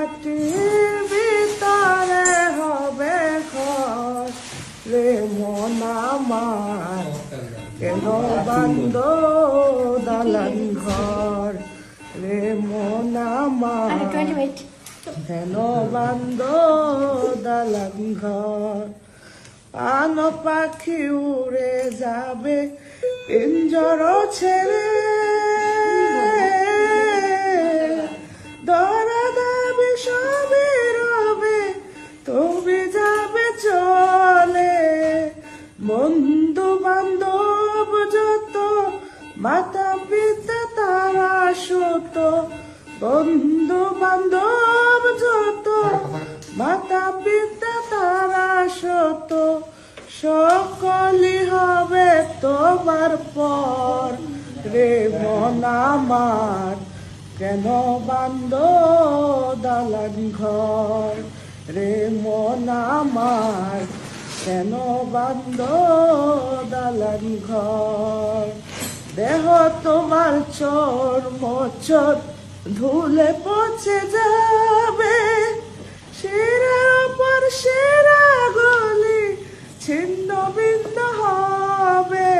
মাটির ভিতরে হবে ঘর রে মন আমার, কেন বান্ধ দালান ঘর রে মন আমার, কেন বান্ধ দালান ঘর। পান পাখি উড়ে যাবে পিঞ্জর ছেড়ে, দরা দাবি সবে রবে তুমি যাবে চলে। বন্ধু বান্ধব যত মাতা পিতা তারা সুত, বন্ধু বান্ধব যত মাতা পিতা তারা সত, সকলই হবে তোমার পর রে মন আমার, কেন বান্ধ দালান ঘর রে মন আমার, কেন বান্ধ দালান ঘর। দেহ তোমার চোর মোচর ধুলে পচে যাবে, সেরার ওপর সেরা গলি ছিন্ন ভিন্ন হবে।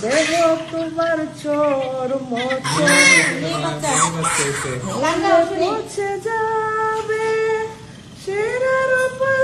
দেহ তোমার চোর মোচর পচে যাবে, সেরার ওপর